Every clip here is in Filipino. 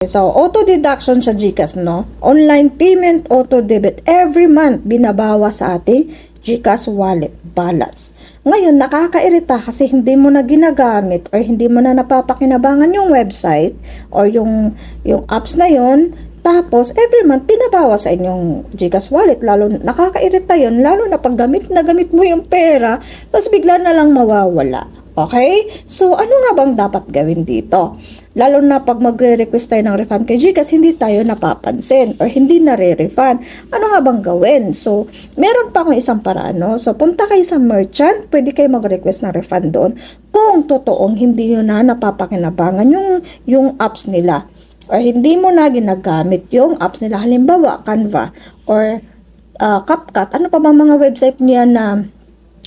So, auto deduction sa GCash, no? Online payment, auto debit. Every month, binabawa sa ating GCash wallet balance. Ngayon, nakakairita kasi hindi mo na ginagamit or hindi mo na napapakinabangan yung website or yung apps na yon. Tapos, every month, binabawa sa inyong GCash wallet. Lalo, nakakairita yun. Lalo na pag gamit mo yung pera, tapos bigla na lang mawawala. Okay? So, ano nga bang dapat gawin dito? Lalo na pag magre-request tayo ng refund kay GCash, hindi tayo napapansin or hindi nare-refund. Ano nga bang gawin? So, meron pa akong isang paraan, no? So, punta kayo sa merchant, pwede kayo mag-request ng refund doon kung totoong hindi nyo na napapakinabangan yung apps nila or hindi mo na ginagamit yung apps nila. Halimbawa, Canva or CapCut. Ano pa ba mga website niya na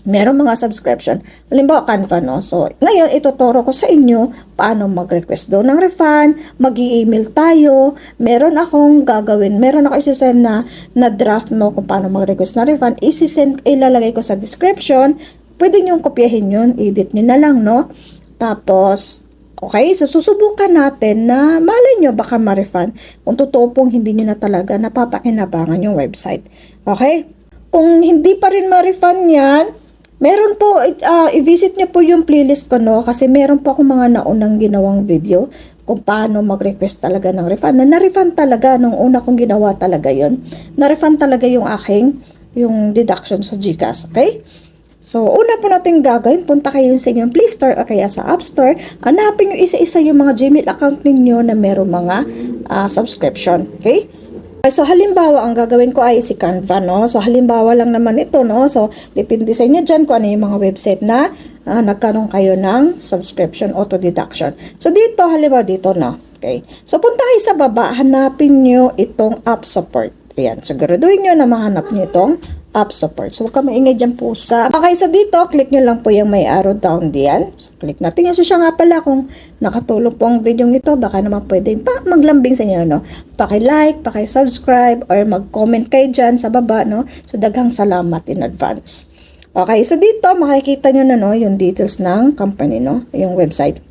meron mga subscription? Halimbawa, Canva, no? So, ngayon, ituturo ko sa inyo paano mag-request doon ng refund, mag-i-email tayo, meron akong gagawin, meron ako isisend na draft, no, kung paano mag-request ng refund, ilalagay ko sa description, pwede nyo kopyahin yun, edit nyo na lang, no? Tapos, okay, so susubukan natin na malay nyo baka ma-refund kung totoo pong hindi nyo na talaga napapakinabangan yung website. Okay? Kung hindi pa rin ma-refund yan, meron po, i-visit nyo po yung playlist ko, no? Kasi meron po akong mga naunang ginawang video kung paano mag-request talaga ng refund. Na-refund talaga, nung una kong ginawa talaga yon. Na-refund talaga yung yung deduction sa GCash, okay? So, una po natin gagawin, punta kayo sa inyong Play Store o kaya sa App Store. Hanapin nyo isa-isa yung mga Gmail account ninyo na meron mga subscription, okay? So, halimbawa, ang gagawin ko ay si Canva, no? So, halimbawa lang naman ito, no? So, depende sa inyo dyan kung ano yung mga website na nagkaroon kayo ng subscription auto deduction. So, dito, halimbawa dito, no? Okay. So, punta kayo sa baba, hanapin nyo itong app support. Ayan. Siguraduhin nyo na mahanap nyo itong app support. So, huwag ka maingay dyan po sa... Okay, so dito, click nyo lang po yung may arrow down diyan. So, click natin yan. So, siya nga pala, kung nakatulong po ang video nito, baka naman pwede maglambing sa inyo, no? Paki-like, paki-subscribe, or mag-comment kayo dyan sa baba, no? So, daghang salamat in advance. Okay, so dito, makikita nyo na, no, yung details ng company, no? Yung website.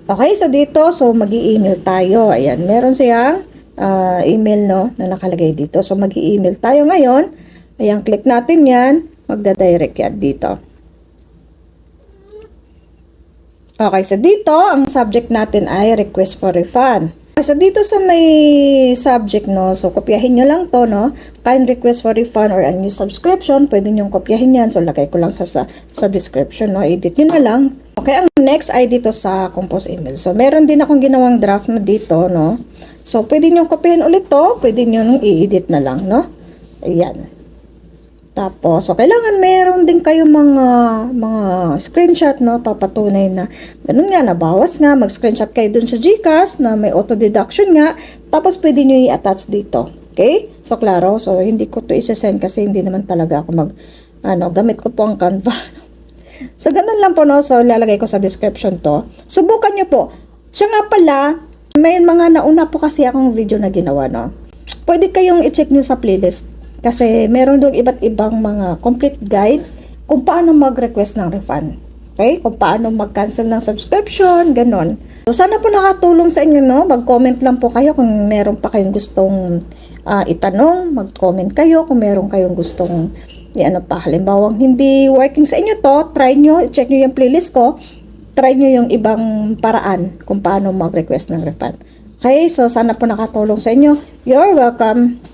Okay, so dito, so mag-i-email tayo. Ayan, meron siyang email, no, na nakalagay dito. So, mag-i-email tayo ngayon. Ayan, click natin yan. Magda-direct yan dito. Okay, so dito, ang subject natin ay request for refund. So dito sa may subject, no, so kopyahin nyo lang to, no, kind request for refund or a new subscription, pwede nyo kopyahin yan. So lagay ko lang sa description, no, edit nyo na lang. Okay, ang next ay dito sa compose email. So meron din akong ginawang draft na dito, no. So pwede nyo kopyahin ulit to, pwede nyo i-edit na lang, no. Ayan. Tapos, so, kailangan meron din kayo mga screenshot, no, papatunay na ganun nga, nabawas nga, mag-screenshot kayo dun sa GCash na may auto deduction nga, tapos pwede nyo i-attach dito. Okay? So, klaro. So, hindi ko to isa-send kasi hindi naman talaga ako gamit ko po ang Canva. So, ganun lang po, no. So, lalagay ko sa description to. Subukan nyo po. Siya nga pala, may mga nauna po kasi akong video na ginawa, no. Pwede kayong i-check nyo sa playlist. Kasi meron doon iba't ibang mga complete guide kung paano mag-request ng refund. Okay? Kung paano mag-cancel ng subscription, ganon. So, sana po nakatulong sa inyo, no? Mag-comment lang po kayo kung meron pa kayong gustong itanong. Mag-comment kayo kung meron kayong gustong halimbawa hindi working sa inyo to, try nyo, check nyo yung playlist ko, try nyo yung ibang paraan kung paano mag-request ng refund. Okay? So, sana po nakatulong sa inyo. You're welcome.